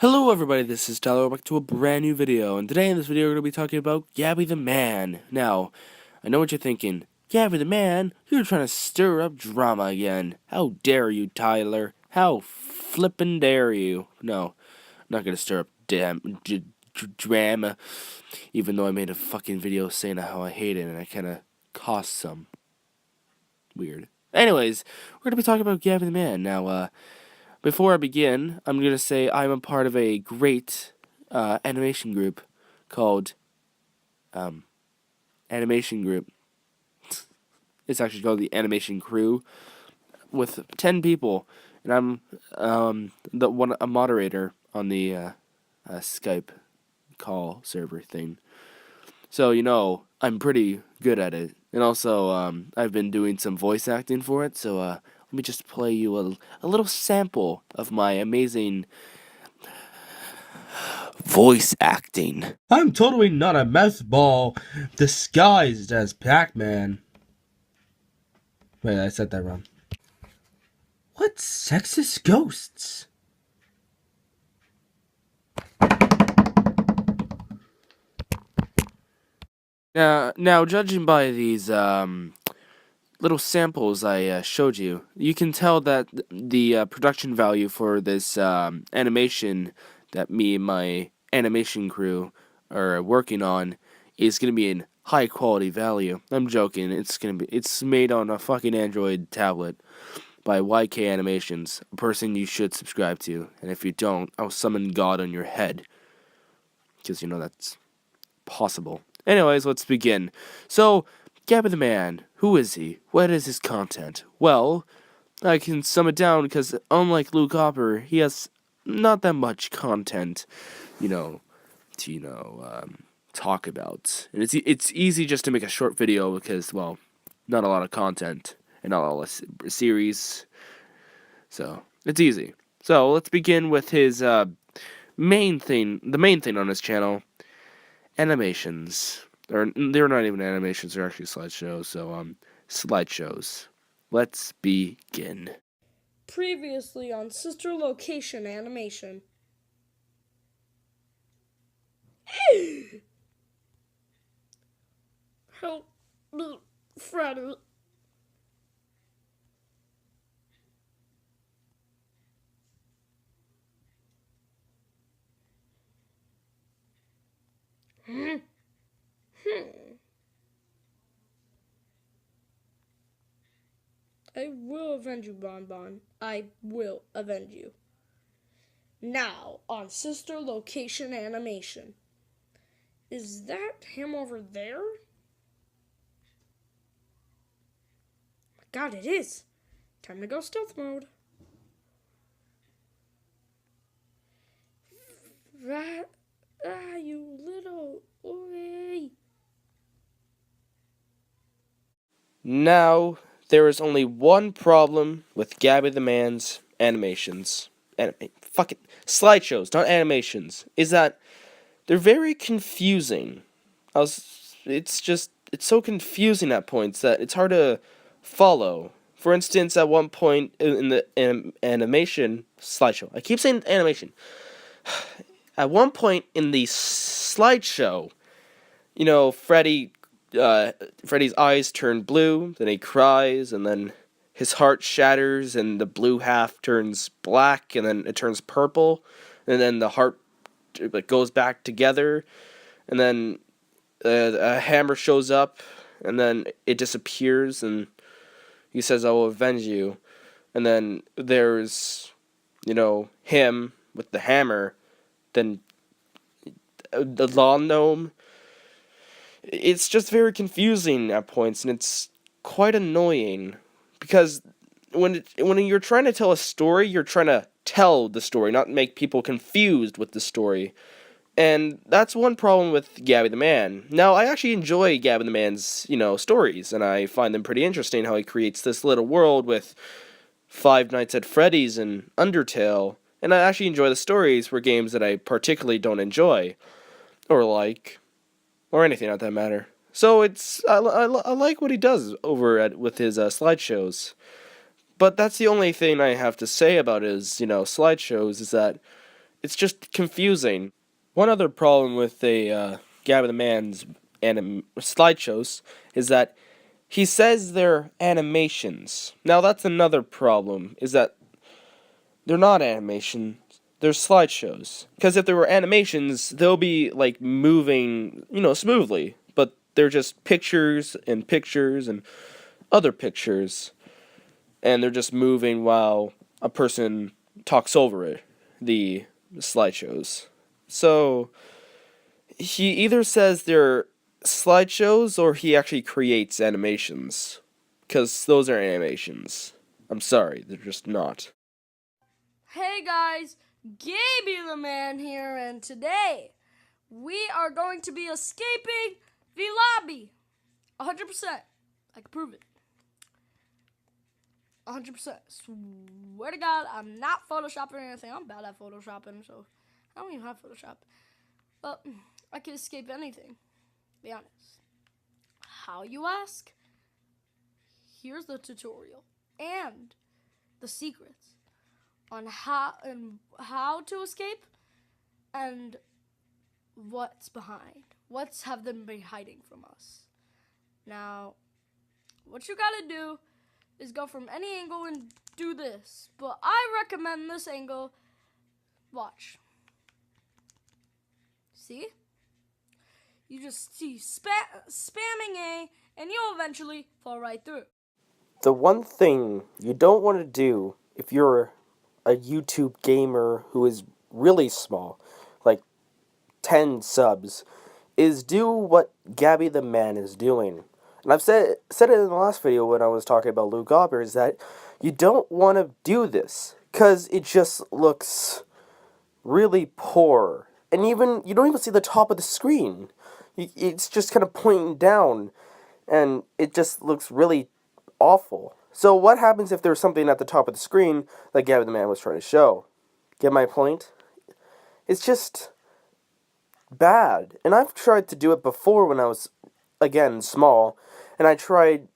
Hello everybody, this is Tyler, welcome back to a brand new video, and today in this video we're going to be talking about GabyTheMan. Now, I know what you're thinking, GabyTheMan, you're trying to stir up drama again. How dare you, Tyler? How flippin' dare you? No, I'm not going to stir up drama, even though I made a fucking video saying how I hate it, and I kind of cost some. Weird. Anyways, we're going to be talking about GabyTheMan. Now, before I begin, I'm going to say I'm a part of a great animation group called Animation Group. It's actually called the Animation Crew with 10 people, and I'm a moderator on the Skype call server thing. So, I'm pretty good at it. And also, I've been doing some voice acting for it, so let me just play you a little sample of my amazing voice acting. I'm totally not a meth ball disguised as Pac-Man. Wait, I said that wrong. What sexist ghosts? Now, judging by these little samples I showed you, you can tell that the production value for this animation that me and my animation crew are working on is going to be in high quality value. I'm joking. It's made on a fucking Android tablet by YK Animations, a person you should subscribe to. And if you don't, I'll summon God on your head, because that's possible. Anyways, let's begin. So, GabyTheMan, who is he? What is his content? Well, I can sum it down because unlike Luke Hopper, he has not that much content, to talk about. And it's easy just to make a short video because, well, not a lot of content and not a lot of series. So, it's easy. So, let's begin with his the main thing on his channel. Animations. They're not even animations, they're actually slideshows, so, slideshows. Let's begin. Previously on Sister Location Animation. Help me, Freddy. I will avenge you, Bonbon. I will avenge you. Now, on Sister Location Animation. Is that him over there? Oh my god, it is. Time to go stealth mode. You little... Oi. Now, there is only one problem with GabyTheMan's animations. Fucking slideshows, not animations. Is that they're very confusing. It's so confusing at points that it's hard to follow. For instance, at one point in the animation slideshow, I keep saying animation. At one point in the slideshow, Freddy's eyes turn blue, then he cries, and then his heart shatters, and the blue half turns black, and then it turns purple, and then the heart goes back together, and then a hammer shows up, and then it disappears, and he says, "I will avenge you." And then there's, him with the hammer, then the lawn gnome. It's just very confusing at points, and it's quite annoying, because when you're trying to tell a story, you're trying to tell the story, not make people confused with the story. And that's one problem with GabyTheMan. Now, I actually enjoy GabyTheMan's, stories, and I find them pretty interesting, how he creates this little world with Five Nights at Freddy's and Undertale, and I actually enjoy the stories for games that I particularly don't enjoy, or like, or anything at that matter. So I like what he does with his slideshows. But that's the only thing I have to say about his, slideshows, is that it's just confusing. One other problem with Gabby the Man's slideshows is that he says they're animations. Now that's another problem, is that they're not animations, they're slideshows. Because if they were animations, they'll be like moving, smoothly. But they're just pictures and other pictures. And they're just moving while a person talks over it, the slideshows. So he either says they're slideshows or he actually creates animations. Because those are animations. I'm sorry, they're just not. Hey guys, GabyTheMan here, and today we are going to be escaping the lobby. 100%. I can prove it. 100%. Swear to God, I'm not photoshopping or anything. I'm bad at photoshopping, so I don't even have Photoshop. But I can escape anything. Be honest. How, you ask? Here's the tutorial and the secrets on how to escape and what's behind. What's have them been hiding from us. Now, what you gotta do is go from any angle and do this. But I recommend this angle. Watch. See? You just see spamming A, and you'll eventually fall right through. The one thing you don't want to do if you're a YouTube gamer who is really small, like 10 subs, is do what Gabby the Man is doing. And I've said it in the last video when I was talking about Luke Gobber, is that you don't want to do this, because it just looks really poor. And even, you don't even see the top of the screen. It's just kind of pointing down, and it just looks really awful. So what happens if there's something at the top of the screen like Gabby the Man was trying to show? Get my point? It's just bad. And I've tried to do it before when I was, again, small. And I tried,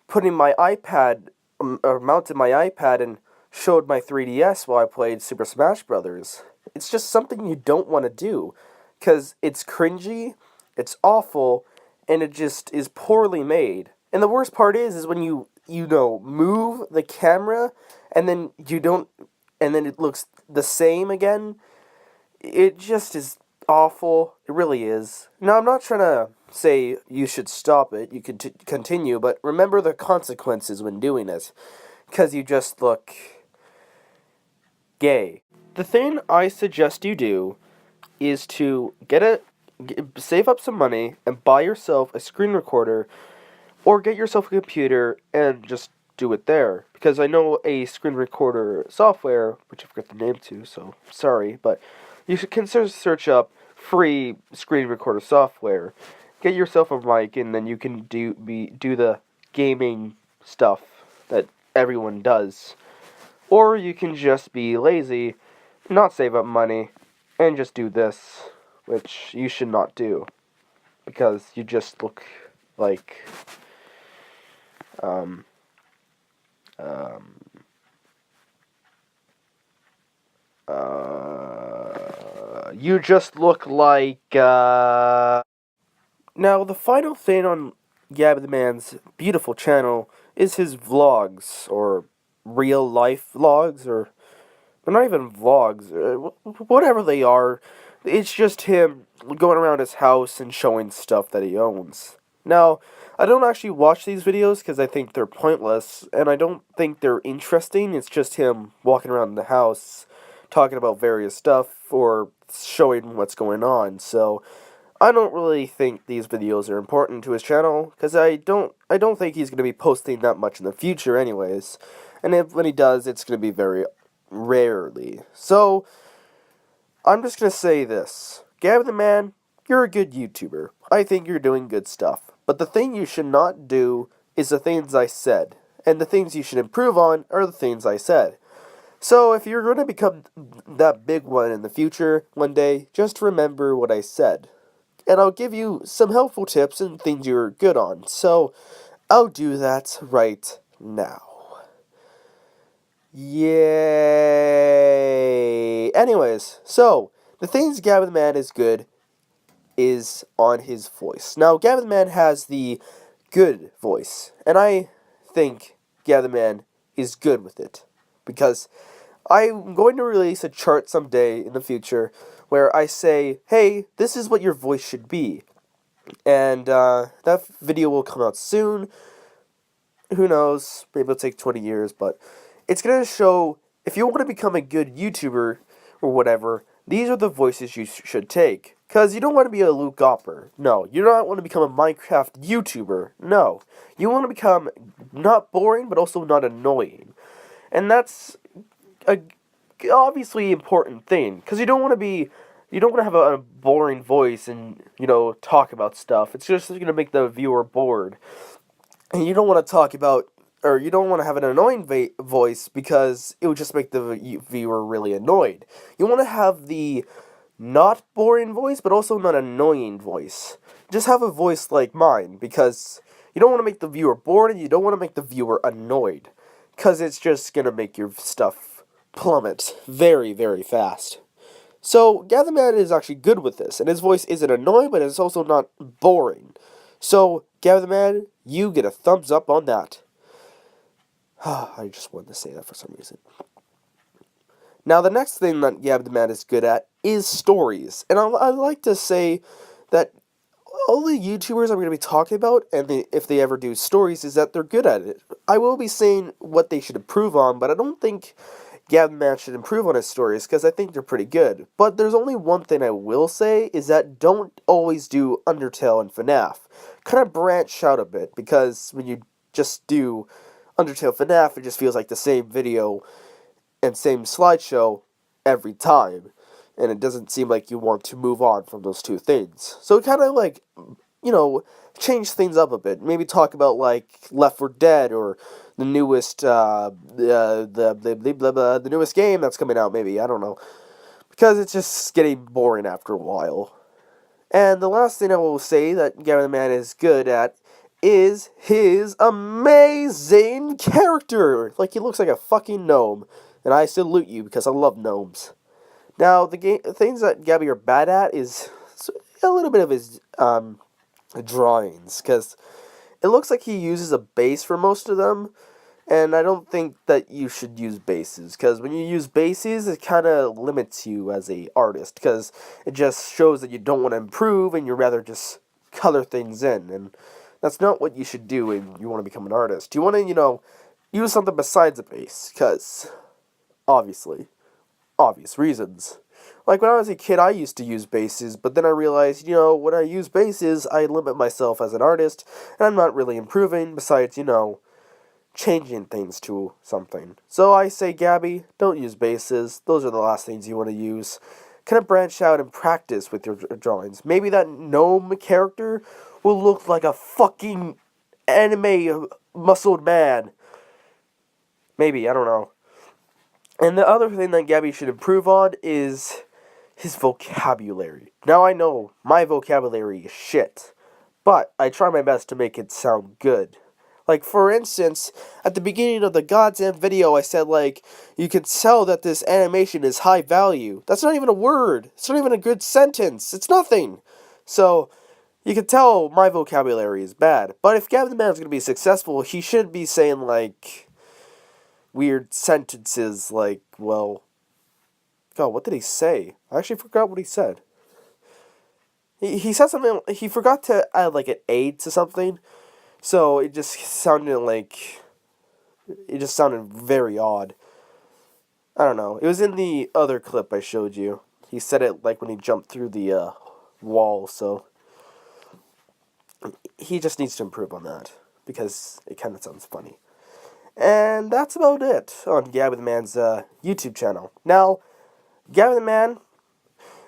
putting my iPad, or mounted my iPad and showed my 3DS while I played Super Smash Brothers. It's just something you don't want to do. Because it's cringy, it's awful, and it just is poorly made. And the worst part is when you move the camera, and then and then it looks the same again. It just is awful. It really is. Now, I'm not trying to say you should stop it. You could continue, but remember the consequences when doing it. Because you just look gay. The thing I suggest you do is to save up some money and buy yourself a screen recorder, or get yourself a computer and just do it there. Because I know a screen recorder software, which I forgot the name to, so sorry, but you should consider search up free screen recorder software. Get yourself a mic, and then you can do the gaming stuff that everyone does. Or you can just be lazy, not save up money, and just do this, which you should not do, because you just look like you just look like Now, the final thing on Gabby the Man's beautiful channel is his vlogs, or real life vlogs, or they're not even vlogs, whatever they are. It's just him going around his house and showing stuff that he owns. Now, I don't actually watch these videos because I think they're pointless, and I don't think they're interesting. It's just him walking around the house, talking about various stuff, or showing what's going on. So, I don't really think these videos are important to his channel, because I don't think he's going to be posting that much in the future anyways. And when he does, it's going to be very rarely. So, I'm just going to say this. Gabby the Man, you're a good YouTuber. I think you're doing good stuff. But the thing you should not do is the things I said. And the things you should improve on are the things I said. So if you're going to become that big one in the future one day, just remember what I said. And I'll give you some helpful tips and things you're good on. So I'll do that right now. Yay! Anyways, so the things GabyTheMan is good is on his voice. Now, GabyTheMan has the good voice, and I think GabyTheMan is good with it because I'm going to release a chart someday in the future where I say, hey, this is what your voice should be. And that video will come out soon. Who knows? Maybe it'll take 20 years, but it's going to show if you want to become a good YouTuber or whatever, these are the voices you should take. Because you don't want to be a Luke Gopper. No. You don't want to become a Minecraft YouTuber. No. You want to become not boring, but also not annoying. And that's a obviously important thing. Because you don't want to have a boring voice and, talk about stuff. It's just going to make the viewer bored. And you don't want to talk about, or you don't want to have an annoying voice because it would just make the viewer really annoyed. You want to have the not boring voice, but also not annoying voice. Just have a voice like mine, because you don't want to make the viewer bored, and you don't want to make the viewer annoyed. Because it's just going to make your stuff plummet very, very fast. So, GabyTheMan is actually good with this, and his voice isn't annoying, but it's also not boring. So, GabyTheMan, you get a thumbs up on that. I just wanted to say that for some reason. Now, the next thing that GabyTheMan is good at is stories. And I like to say that all the YouTubers I'm going to be talking about, and if they ever do stories, is that they're good at it. I will be saying what they should improve on, but I don't think GabyTheMan should improve on his stories, because I think they're pretty good. But there's only one thing I will say, is that don't always do Undertale and FNAF. Kind of branch out a bit, because when you just do Undertale FNAF, it just feels like the same video and same slideshow every time. And it doesn't seem like you want to move on from those two things. So kind of like, change things up a bit. Maybe talk about like Left 4 Dead or the newest, the newest game that's coming out. Maybe, I don't know, because it's just getting boring after a while. And the last thing I will say that GabyTheMan is good at is his amazing character. Like, he looks like a fucking gnome, and I salute you because I love gnomes. Now, the things that Gabby are bad at is a little bit of his drawings, because it looks like he uses a base for most of them, and I don't think that you should use bases, because when you use bases, it kind of limits you as a artist, because it just shows that you don't want to improve, and you rather just color things in, and that's not what you should do when you want to become an artist. You want to, use something besides a base, because, obvious reasons. Like, when I was a kid, I used to use bases, but then I realized, when I use bases, I limit myself as an artist, and I'm not really improving, besides, changing things to something. So I say, Gabby, don't use bases. Those are the last things you want to use. Kind of branch out and practice with your drawings. Maybe that gnome character will look like a fucking anime muscled man. Maybe, I don't know. And the other thing that Gabby should improve on is his vocabulary. Now, I know my vocabulary is shit, but I try my best to make it sound good. Like, for instance, at the beginning of the goddamn video, I said, you can tell that this animation is high value. That's not even a word. It's not even a good sentence. It's nothing. So, you can tell my vocabulary is bad. But if GabyTheMan is going to be successful, he shouldn't be saying, weird sentences God, what did he say? I actually forgot what he said. He said something, he forgot to add, an A to something. So, it just sounded very odd. I don't know. It was in the other clip I showed you. He said it, when he jumped through the, wall, so he just needs to improve on that, because it kind of sounds funny. And that's about it on GabyTheMan's, YouTube channel. Now, GabyTheMan,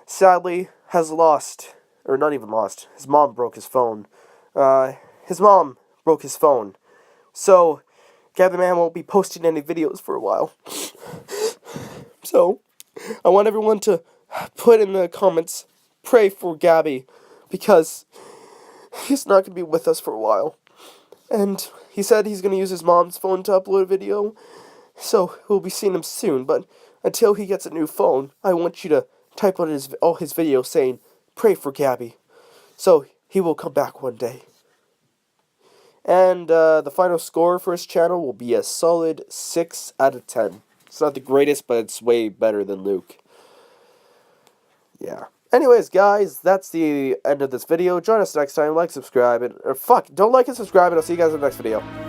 sadly, has lost, or not even lost, his mom broke his phone. His mom broke his phone. So, GabyTheMan won't be posting any videos for a while. So, I want everyone to put in the comments, pray for Gabby, because he's not going to be with us for a while. And he said he's going to use his mom's phone to upload a video, so we'll be seeing him soon. But until he gets a new phone, I want you to type on all his videos saying, "Pray for Gabby," so he will come back one day. And the final score for his channel will be a solid 6 out of 10. It's not the greatest, but it's way better than Luke. Yeah. Anyways, guys, that's the end of this video. Join us next time. Like, subscribe, and... Or fuck, don't like and subscribe, and I'll see you guys in the next video.